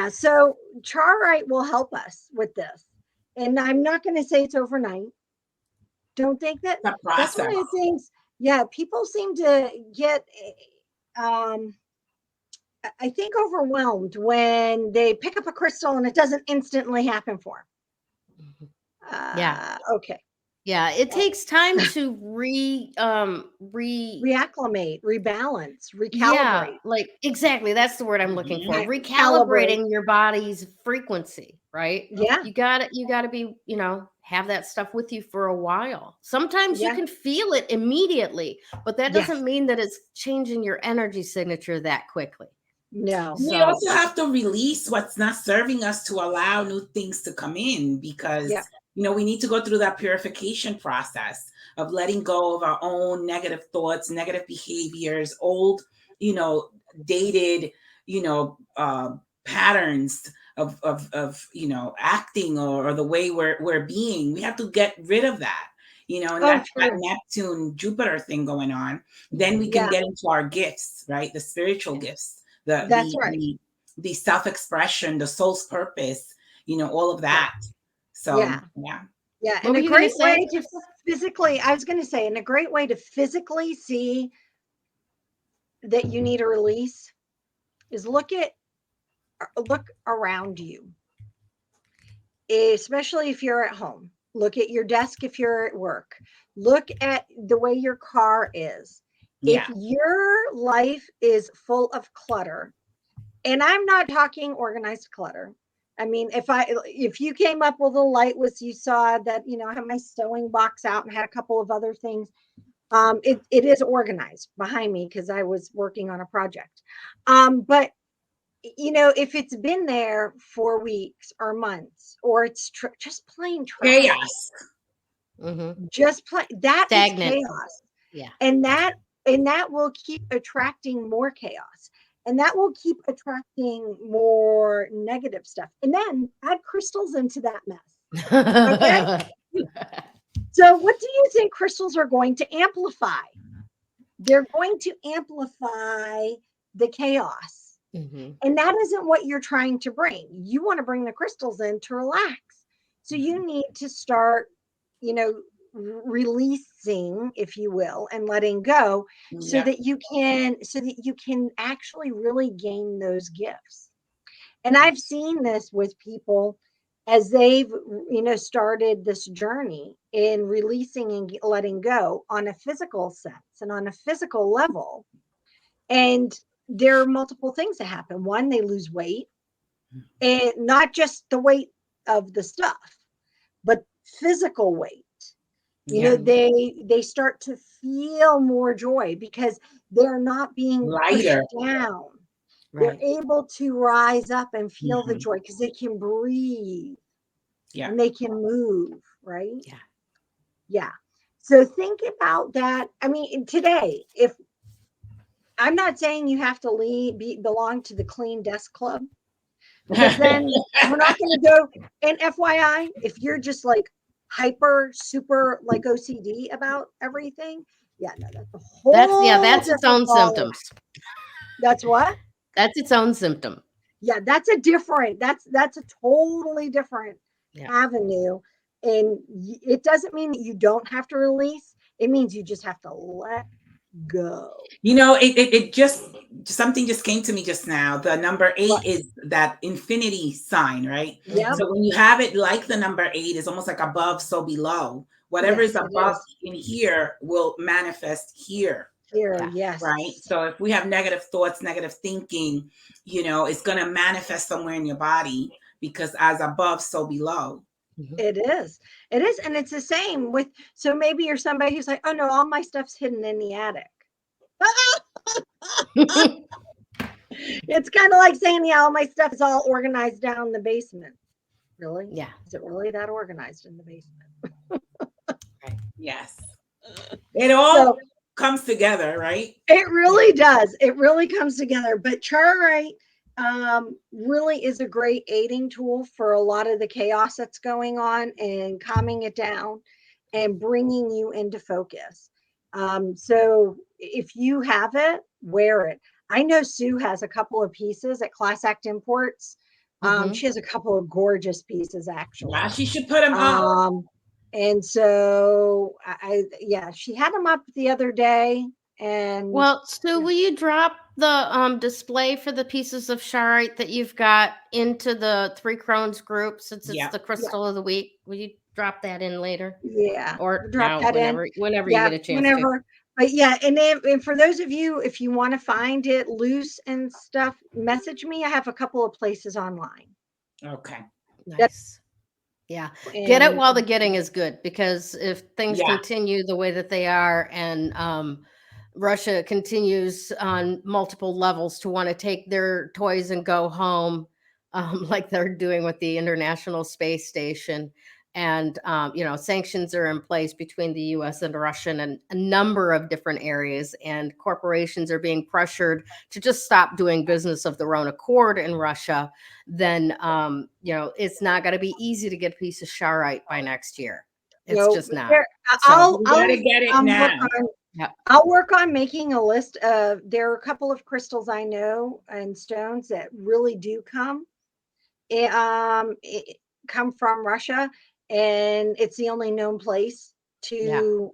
Speaker 3: So Chaorite will help us with this. And I'm not going to say it's overnight. Don't think that. That's one of the things. Yeah. People seem to get, I think, overwhelmed when they pick up a crystal and it doesn't instantly happen for them. Okay.
Speaker 1: Yeah, it takes time to reacclimate,
Speaker 3: rebalance, recalibrate.
Speaker 1: Yeah, like exactly. That's the word I'm looking for. Recalibrating your body's frequency, right?
Speaker 3: Yeah.
Speaker 1: You gotta be, have that stuff with you for a while. Sometimes you can feel it immediately, but that doesn't mean that it's changing your energy signature that quickly.
Speaker 3: No.
Speaker 2: We also have to release what's not serving us to allow new things to come in, because we need to go through that purification process of letting go of our own negative thoughts, negative behaviors, old, dated, patterns of acting or the way we're being. We have to get rid of that, and that's that Neptune Jupiter thing going on. Then we can get into our gifts, right? The spiritual gifts, the self-expression, the soul's purpose, all of that. So
Speaker 3: yeah, and a great way to physically, I was going to say, and a great way to physically see that you need a release is look around you, especially if you're at home. Look at your desk if you're at work. Look at the way your car is. If your life is full of clutter, and I'm not talking organized clutter. I mean, if you came up with a light, you saw that, I have my sewing box out and had a couple of other things. It is organized behind me because I was working on a project. But if it's been there for weeks or months, or it's just plain trash,
Speaker 2: chaos,
Speaker 3: just that is
Speaker 1: stagnant
Speaker 3: chaos. And that will keep attracting more chaos. And that will keep attracting more negative stuff. And then add crystals into that mess. Okay. So what do you think crystals are going to amplify? They're going to amplify the chaos. And that isn't what you're trying to bring. You want to bring the crystals in to relax. So you need to start, releasing, if you will, and letting go, so that you can actually really gain those gifts. And I've seen this with people as they've started this journey in releasing and letting go on a physical sense and on a physical level. And there are multiple things that happen. One, they lose weight, and not just the weight of the stuff, but physical weight. They start to feel more joy because they're not being
Speaker 2: lighter
Speaker 3: pushed down. They're able to rise up and feel the joy because they can breathe and they can move, right? So think about that. I mean, today, if I'm not saying you have to belong to the Clean Desk Club, because then we're not going to go. And FYI, if you're just like hyper super like OCD about everything, that's a whole
Speaker 1: that's its own symptoms.
Speaker 3: That's what?
Speaker 1: That's its own symptom.
Speaker 3: Yeah, that's a totally different avenue. And it doesn't mean that you don't have to release. It means you just have to let go.
Speaker 2: You know, it just, something just came to me just now. The number 8
Speaker 3: What?
Speaker 2: is that infinity sign, right?
Speaker 3: Yep.
Speaker 2: So when you have it like the number 8, is almost like above, so below. Whatever
Speaker 3: Yes,
Speaker 2: is
Speaker 3: it
Speaker 2: above
Speaker 3: is.
Speaker 2: in here will manifest here.
Speaker 3: Here, yes.
Speaker 2: Right. So if we have negative thoughts, negative thinking, you know, it's going to manifest somewhere in your body, because as above, so below.
Speaker 3: It is. It is. And it's the same with, so maybe you're somebody who's like, oh no, all my stuff's hidden in the attic. It's kind of like saying, yeah, all my stuff is all organized down in the basement. Really?
Speaker 1: Yeah.
Speaker 3: Is it really that organized in the basement?
Speaker 2: Right. Yes. It all comes together, right?
Speaker 3: It really does. It really comes together. But Chaorite really is a great aiding tool for a lot of the chaos that's going on, and calming it down and bringing you into focus. So if you have it, wear it. I know Sue has a couple of pieces at Class Act Imports. She has a couple of gorgeous pieces, actually.
Speaker 2: Yeah, she should put them up.
Speaker 3: And so yeah, she had them up the other day. And
Speaker 1: well, Sue, will you drop the display for the pieces of Chaorite that you've got into the 3 Crones group, since it's the crystal of the week? Will you drop that in later?
Speaker 3: Yeah.
Speaker 1: Or
Speaker 3: drop
Speaker 1: now,
Speaker 3: that
Speaker 1: whenever
Speaker 3: in.
Speaker 1: you get a chance
Speaker 3: whenever. But yeah, and for those of you, if you want to find it loose and stuff, message me. I have a couple of places online.
Speaker 2: Okay.
Speaker 1: Nice. Yeah. Get it while the getting is good, because if things continue the way that they are, and Russia continues on multiple levels to want to take their toys and go home, like they're doing with the International Space Station. And, you know, sanctions are in place between the US and Russia in a number of different areas, and corporations are being pressured to just stop doing business of their own accord in Russia. Then, you know, it's not going to be easy to get a piece of Chaorite by next year. It's just not.
Speaker 2: I'll get it now.
Speaker 3: I'll work on making a list of, there are a couple of crystals I know and stones that really do come from Russia, and it's the only known place to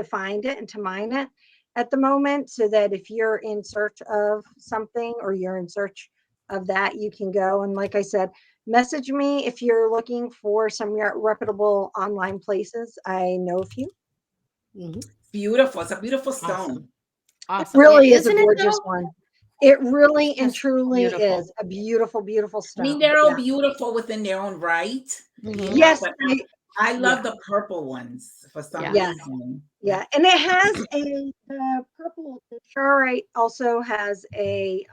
Speaker 3: find it and to mine it at the moment. So that if you're in search of something, or you're in search of that, you can go. And like I said, message me if you're looking for some reputable online places. I know a few.
Speaker 2: Beautiful. It's a beautiful stone.
Speaker 1: Awesome.
Speaker 3: It really is a gorgeous one. It really and truly is a beautiful, beautiful stone.
Speaker 2: I mean, they're all beautiful within their own right.
Speaker 3: Yes.
Speaker 2: I love the purple ones for some reason.
Speaker 3: Yeah. And it has a purple. Chaorite also has a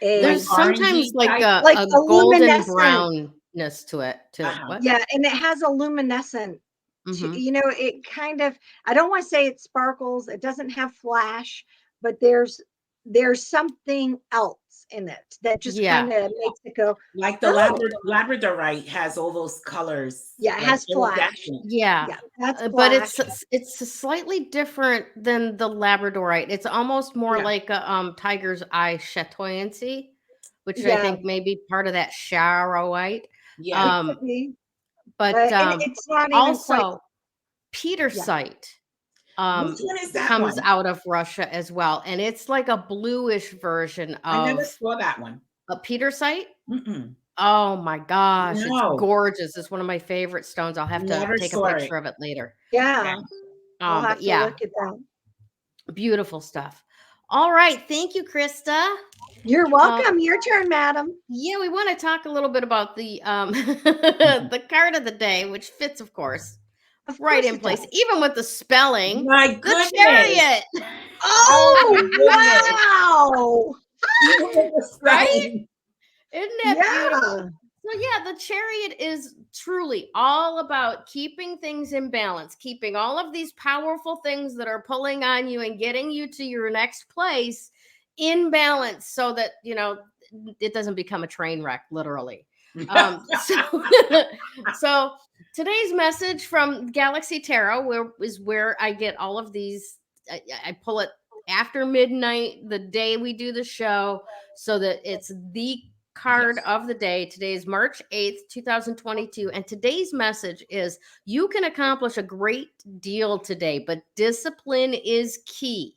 Speaker 1: there's sometimes like a golden brownness to it too.
Speaker 3: Yeah, and it has a luminescent, you know, it kind of, I don't want to say it sparkles, it doesn't have flash, but there's something else in it that just kind of makes it go,
Speaker 2: like the labradorite has all those colors.
Speaker 3: Yeah, it has flash.
Speaker 1: That's but it's slightly different than the labradorite. It's almost more like a tiger's eye chatoyancy, which I think may be part of that Chaorite. But
Speaker 3: it's not
Speaker 1: also petersite comes out of Russia as well, and it's like a bluish version of.
Speaker 2: I never saw that one.
Speaker 1: A petersite. Oh my gosh, it's gorgeous. It's one of my favorite stones. I'll have to take a picture of it later.
Speaker 3: I'll have to look at that.
Speaker 1: Beautiful stuff. All right, thank you, Krista.
Speaker 3: You're welcome. Your turn, madam.
Speaker 1: Yeah, we want to talk a little bit about the the card of the day, which fits, of course, right in place, even with the spelling.
Speaker 2: My goodness.
Speaker 1: The Chariot.
Speaker 3: Oh, wow.
Speaker 1: Right? Isn't that beautiful? So yeah, the Chariot is truly all about keeping things in balance, keeping all of these powerful things that are pulling on you and getting you to your next place in balance, so that, you know, it doesn't become a train wreck, literally. So today's message from Galaxy Tarot is where I get all of these. I pull it after midnight, the day we do the show, so that it's the card of the day. Today is March 8th, 2022. And today's message is you can accomplish a great deal today, but discipline is key.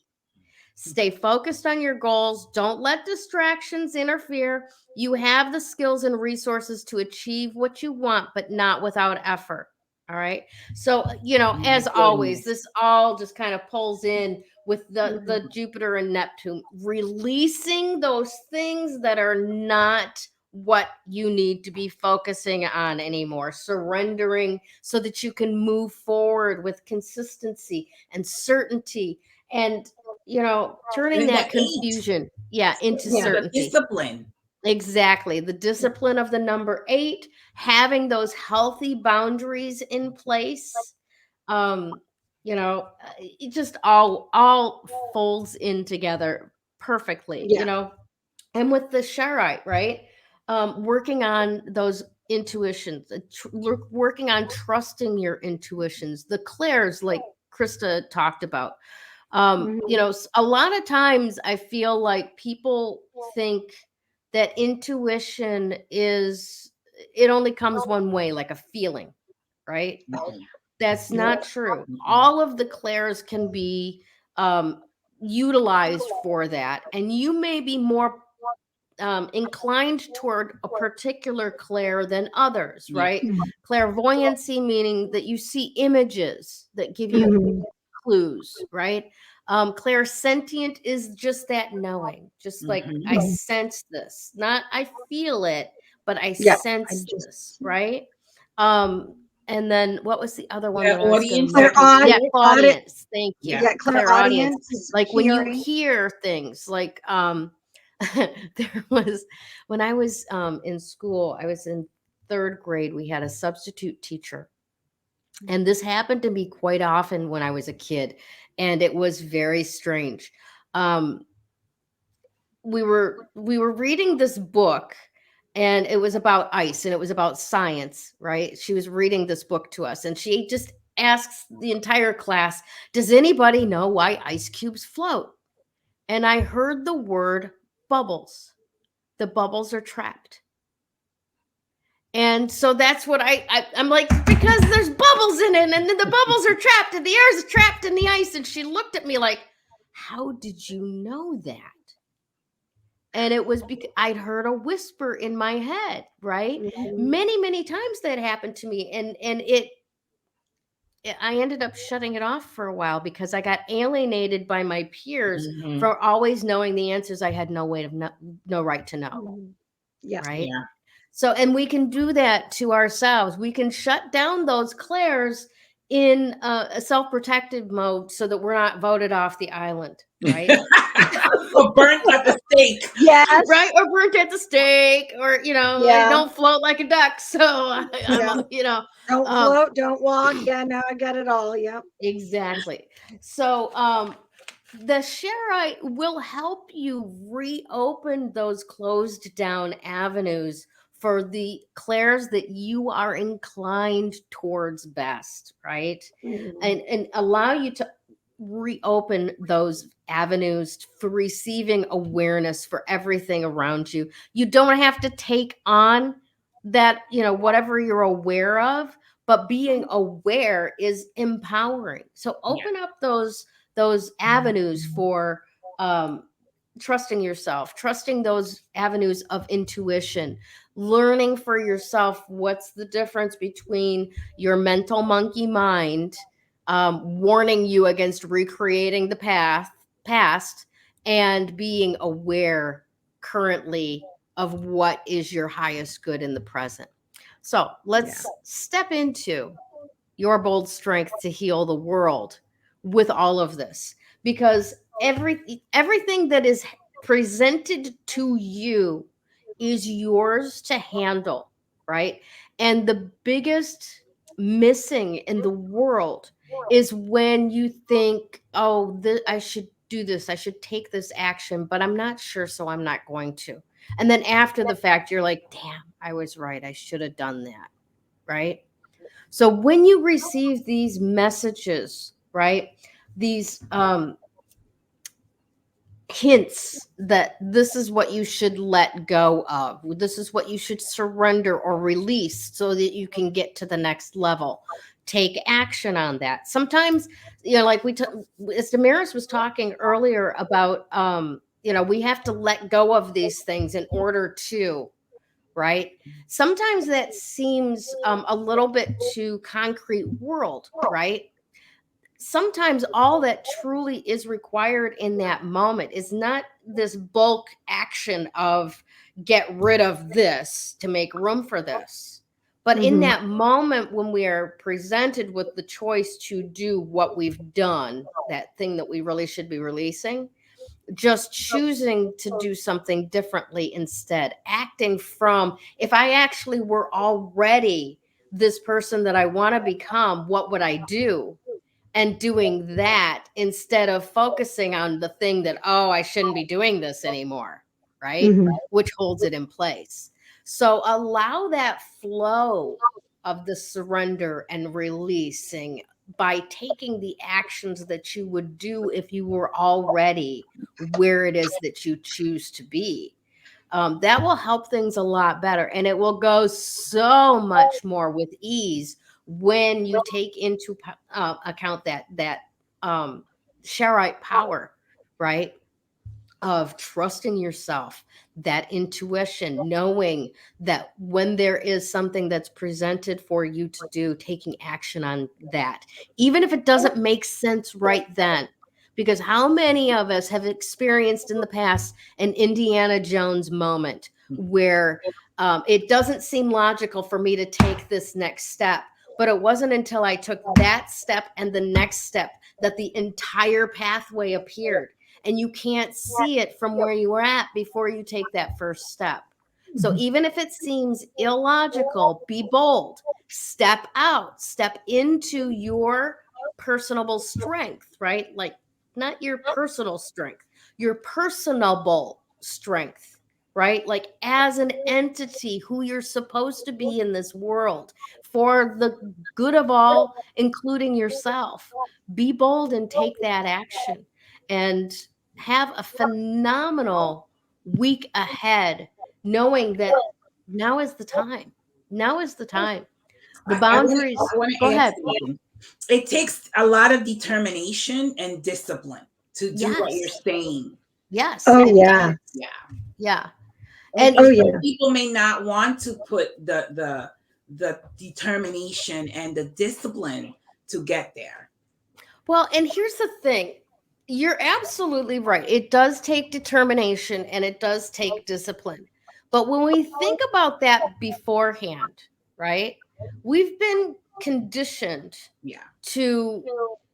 Speaker 1: Stay focused on your goals. Don't let distractions interfere. You have the skills and resources to achieve what you want, but not without effort. All right. So, as always, this all just kind of pulls in with the Jupiter and Neptune, releasing those things that are not what you need to be focusing on anymore, surrendering so that you can move forward with consistency and certainty and, turning that confusion, into certainty.
Speaker 2: Discipline.
Speaker 1: Exactly. The discipline of the number 8, having those healthy boundaries in place. It just all folds in together perfectly, and with the Chaorite, right? Working on those intuitions, working on trusting your intuitions, the clairs like Krista talked about. A lot of times I feel like people think that intuition it only comes one way, like a feeling, right? That's not true. All of the clairs can be utilized for that. And you may be more inclined toward a particular clair than others, right? Clairvoyancy, meaning that you see images that give you clues, right? Clairsentient is just that knowing, just like I sense this, not I feel it, but I sense this, right? And then what was the other one?
Speaker 2: Clairaudience.
Speaker 1: Clairaudience. Thank you.
Speaker 3: Yeah, clairaudience.
Speaker 1: Like when you hear things, like there was when I was in school, I was in 3rd grade. We had a substitute teacher. And this happened to me quite often when I was a kid, and it was very strange. We were reading this book, and it was about ice, and it was about science, right? She was reading this book to us, and she just asks the entire class, "Does anybody know why ice cubes float?" And I heard the word bubbles. The bubbles are trapped. And so that's what I'm like, because there's bubbles in it, and then the bubbles are trapped, and the air is trapped in the ice. And she looked at me like, "How did you know that?" And it was because I'd heard a whisper in my head, right? Many, many times that happened to me. And I ended up shutting it off for a while because I got alienated by my peers for always knowing the answers I had no right to know. Right.
Speaker 2: Yeah.
Speaker 1: So, and we can do that to ourselves. We can shut down those clairs in a self-protective mode so that we're not voted off the island, right?
Speaker 2: Or burnt at the stake.
Speaker 3: Yes.
Speaker 1: Right. Or burnt at the stake, or, I don't float like a duck. So,
Speaker 3: don't float, don't walk. Yeah, now I got it all. Yep.
Speaker 1: Exactly. So, the Chaorite will help you reopen those closed down avenues for the clairs that you are inclined towards best, right? And allow you to reopen those avenues for receiving awareness for everything around you. You don't have to take on that, whatever you're aware of, but being aware is empowering. So open up those avenues for trusting yourself, trusting those avenues of intuition, learning for yourself what's the difference between your mental monkey mind warning you against recreating the past and being aware currently of what is your highest good in the present. So let's step into your bold strength to heal the world with all of this, because everything that is presented to you is yours to handle, right? And the biggest missing in the world is when you think, "Oh, I should do this, I should take this action, but I'm not sure, so I'm not going to." And then after the fact, you're like, "Damn, I was right, I should have done that," right? So when you receive these messages, right, these hints that this is what you should let go of. This is what you should surrender or release so that you can get to the next level. Take action on that. Sometimes, like as Damaris was talking earlier about, we have to let go of these things in order to, right? Sometimes that seems a little bit too concrete world, right? Sometimes all that truly is required in that moment is not this bulk action of get rid of this to make room for this. But in that moment, when we are presented with the choice to do what we've done, that thing that we really should be releasing, just choosing to do something differently instead, acting from, if I actually were already this person that I want to become, what would I do? And doing that instead of focusing on the thing that, oh, I shouldn't be doing this anymore, right? Which holds it in place. So allow that flow of the surrender and releasing by taking the actions that you would do if you were already where it is that you choose to be. That will help things a lot better. And it will go so much more with ease when you take into account that Chaorite power, right? Of trusting yourself, that intuition, knowing that when there is something that's presented for you to do, taking action on that, even if it doesn't make sense right then. Because how many of us have experienced in the past an Indiana Jones moment where it doesn't seem logical for me to take this next step, but it wasn't until I took that step and the next step that the entire pathway appeared. And you can't see it from where you were at before you take that first step. So even if it seems illogical, be bold, step out, step into your personable strength, right? Like not your personal strength, your personable strength, right? Like as an entity who you're supposed to be in this world for the good of all, including yourself. Be bold and take that action and have a phenomenal week ahead, knowing that now is the time. Now is the time. The boundaries. Go ahead.
Speaker 2: Something. It takes a lot of determination and discipline to do what you're saying.
Speaker 1: Yes.
Speaker 3: Oh, yeah.
Speaker 2: Yeah.
Speaker 1: Yeah.
Speaker 2: And people may not want to put the determination and the discipline to get there.
Speaker 1: Well, and here's the thing. You're absolutely right. It does take determination and it does take discipline. But when we think about that beforehand, right? We've been conditioned to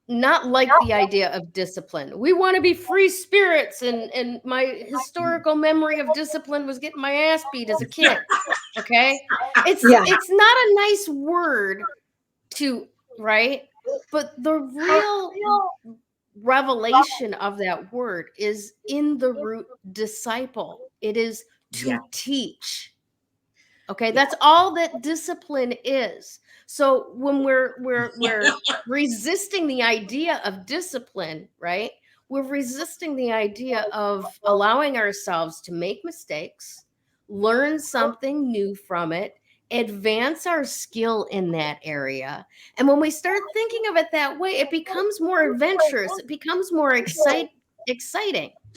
Speaker 1: not like the idea of discipline. We want to be free spirits, and my historical memory of discipline was getting my ass beat as a kid. Okay? It's not a nice word to, right? But the real revelation of that word is in the root disciple. It is to teach. Okay, that's all that discipline is. So when we're resisting the idea of discipline, right? We're resisting the idea of allowing ourselves to make mistakes, learn something new from it, advance our skill in that area. And when we start thinking of it that way, it becomes more adventurous. It becomes more exciting,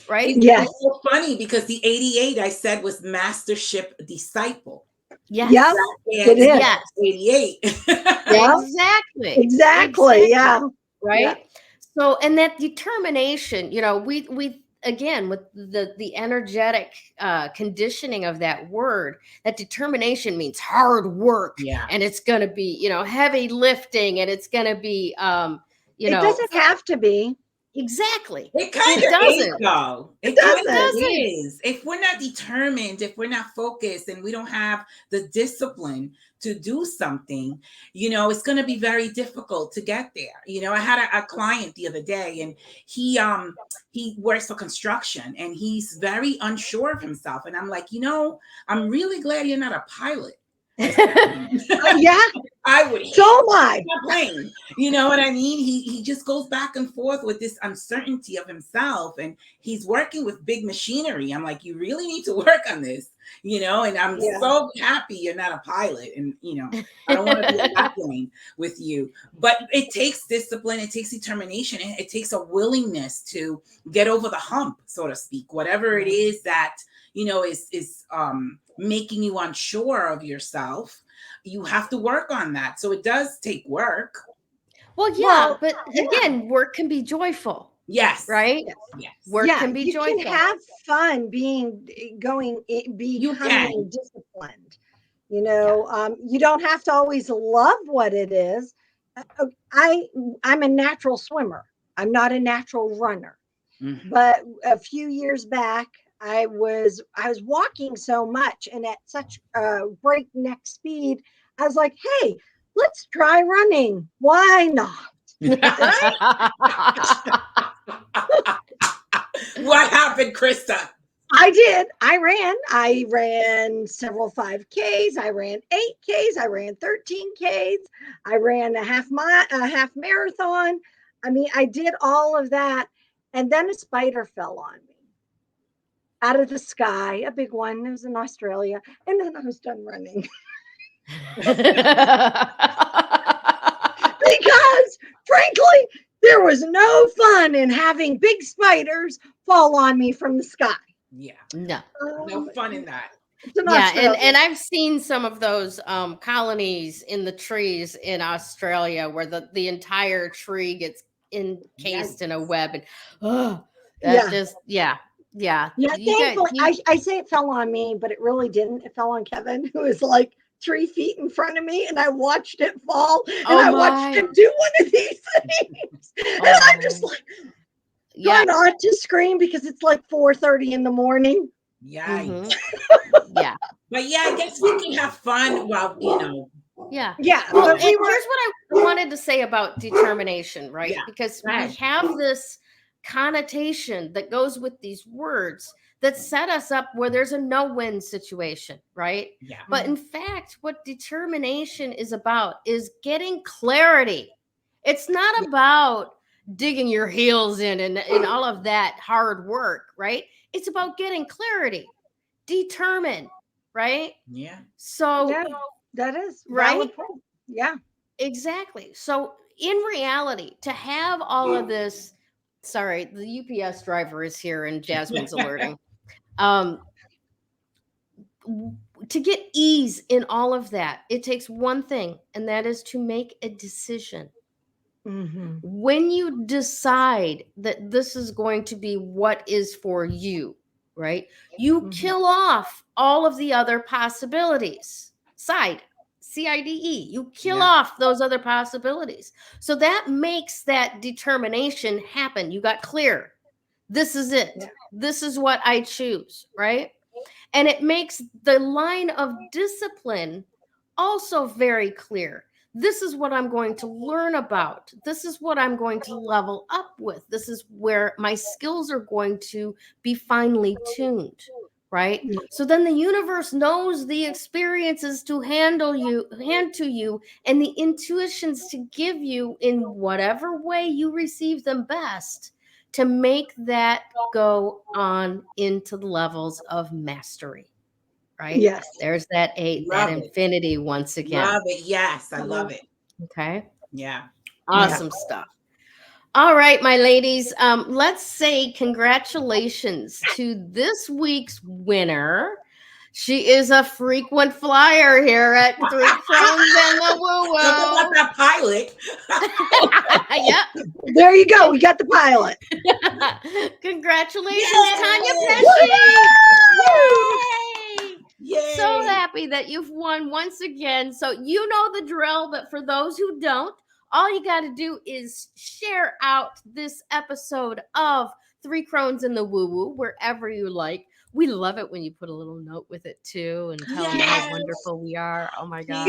Speaker 1: right?
Speaker 2: It's so funny because the 88 I said was mastership disciple.
Speaker 1: Yes.
Speaker 3: Yep, it is.
Speaker 1: Yes.
Speaker 2: 88.
Speaker 1: Exactly.
Speaker 3: Yeah.
Speaker 1: Right.
Speaker 3: Yeah.
Speaker 1: So, and that determination, we again, with the energetic conditioning of that word, that determination means hard work. And it's going to be, heavy lifting, and it's going to be,
Speaker 3: it doesn't have to be.
Speaker 1: Exactly.
Speaker 2: It kind of
Speaker 1: doesn't.
Speaker 2: Is, though. It doesn't. Is. If we're not determined, if we're not focused, and we don't have the discipline to do something, it's going to be very difficult to get there. I had a client the other day, and he works for construction, and he's very unsure of himself. And I'm like, I'm really glad you're not a pilot.
Speaker 3: Yeah.
Speaker 2: I would.
Speaker 3: So am I.
Speaker 2: Playing. You know what I mean? He just goes back and forth with this uncertainty of himself, and he's working with big machinery. I'm like, you really need to work on this, you know. And I'm so happy you're not a pilot, and you know, I don't want to be in that plane with you. But it takes discipline, it takes determination, and it takes a willingness to get over the hump, so to speak. Whatever it is that you know is making you unsure of yourself. You have to work on that. So it does take work.
Speaker 1: Well, yeah, but again, work can be joyful.
Speaker 2: Yes.
Speaker 1: Right?
Speaker 2: Yes.
Speaker 1: Work can be joyful.
Speaker 3: You can have fun becoming disciplined. You know, you don't have to always love what it is. I'm a natural swimmer. I'm not a natural runner. Mm-hmm. But a few years back, I was walking so much and at such breakneck speed. I was like, hey, let's try running. Why not?
Speaker 2: What happened, Krista?
Speaker 3: I did. I ran several 5Ks. I ran 8Ks. I ran 13Ks. I ran a half marathon. I mean, I did all of that. And then a spider fell on me out of the sky, a big one. It was in Australia. And then I was done running. Because frankly, there was no fun in having big spiders fall on me from the sky.
Speaker 2: Yeah.
Speaker 1: No
Speaker 2: fun in that.
Speaker 1: Yeah, and I've seen some of those colonies in the trees in Australia where the entire tree gets encased in a web, and
Speaker 3: thankfully, I say it fell on me, but it really didn't. It fell on Kevin, who was like 3 feet in front of me, and I watched it fall, and I watched him do one of these things, and I'm just like, try not to scream because it's like 4:30 in the morning.
Speaker 2: Yeah.
Speaker 1: Mm-hmm.
Speaker 2: But I guess we can have fun while you know.
Speaker 1: Yeah.
Speaker 3: Well,
Speaker 1: and here's what I wanted to say about determination, right? Yeah. Because we have this connotation that goes with these words that set us up where there's a no-win situation, right?
Speaker 2: Yeah.
Speaker 1: But in fact, what determination is about is getting clarity. It's not about digging your heels in and all of that hard work, right? It's about getting clarity, determined, right?
Speaker 2: Yeah.
Speaker 1: So
Speaker 3: that is
Speaker 1: right.
Speaker 3: Yeah,
Speaker 1: exactly. So in reality, to have all of this, sorry, the UPS driver is here and Jasmine's alerting. To get ease in all of that, it takes one thing, and that is to make a decision. Mm-hmm. When you decide that this is going to be what is for you, right? You kill off all of the other possibilities. CIDE. You kill off those other possibilities. So that makes that determination happen. You got clear. This is it. Yeah. This is what I choose, right? And it makes the line of discipline also very clear. This is what I'm going to learn about. This is what I'm going to level up with. This is where my skills are going to be finely tuned, right? So then the universe knows the experiences to hand to you, and the intuitions to give you in whatever way you receive them best, to make that go on into the levels of mastery. Right?
Speaker 3: Yes.
Speaker 1: There's that 8, that infinity once again.
Speaker 2: Love it. Yes, I love it.
Speaker 1: Okay.
Speaker 2: Yeah.
Speaker 1: Awesome stuff. All right, my ladies. Let's say congratulations to this week's winner. She is a frequent flyer here at 3 Crones and the Woo Woo.
Speaker 2: Something about that pilot.
Speaker 1: Yep.
Speaker 3: There you go. We got the pilot.
Speaker 1: Congratulations, Tanya Pesci. Yay! Yay! So happy that you've won once again. So you know the drill, but for those who don't, all you got to do is share out this episode of 3 Crones and the Woo Woo wherever you like. We love it when you put a little note with it too and tell them how wonderful we are. Oh my gosh.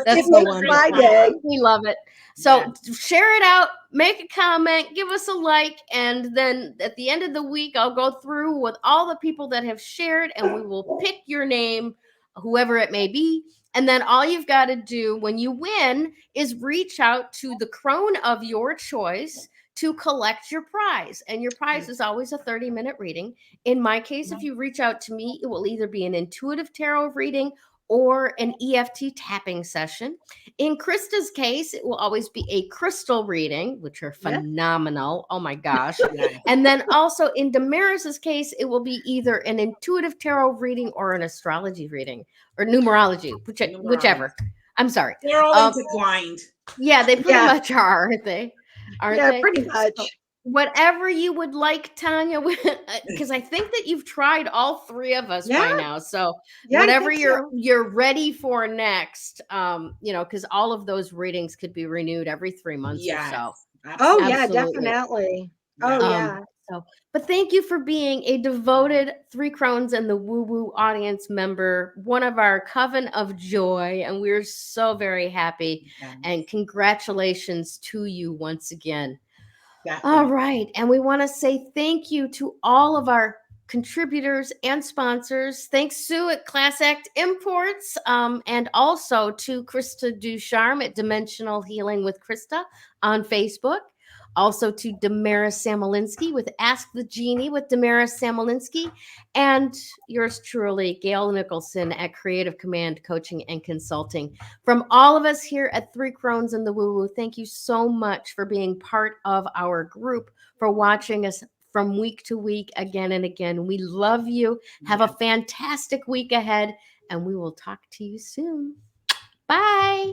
Speaker 3: That's so wonderful. My day.
Speaker 1: We love it. So share it out, make a comment, give us a like, and then at the end of the week, I'll go through with all the people that have shared and we will pick your name, whoever it may be, And then all you've got to do when you win is reach out to the crone of your choice to collect your prize. And your prize is always a 30-minute reading. In my case, if you reach out to me, it will either be an intuitive tarot reading or an EFT tapping session. In Krista's case, it will always be a crystal reading, which are phenomenal. Oh my gosh. And then also in Damaris's case, it will be either an intuitive tarot reading or an astrology reading or numerology, whichever. I'm sorry.
Speaker 2: They're all intertwined.
Speaker 1: Yeah, they pretty much are, aren't they? Aren't they?
Speaker 3: Pretty much.
Speaker 1: So, whatever you would like, Tanya, because I think that you've tried all three of us by now. So whatever you're ready for next, because all of those readings could be renewed every 3 months or so.
Speaker 3: Oh, yeah, definitely. Oh, yeah.
Speaker 1: But thank you for being a devoted Three Crones and the Woo Woo audience member, one of our Coven of Joy, and we're so very happy. And congratulations to you once again. All right. And we want to say thank you to all of our contributors and sponsors. Thanks, Sue at Class Act Imports, and also to Krista Ducharme at Dimensional Healing with Krista on Facebook. Also to Damaris Samolinski with Ask the Genie with Damaris Samolinski, and yours truly, Gayle Nicholson at Creative Command Coaching and Consulting. From all of us here at Three Crones and the Woo Woo, thank you so much for being part of our group, for watching us from week to week again and again. We love you. Have a fantastic week ahead, and we will talk to you soon. Bye.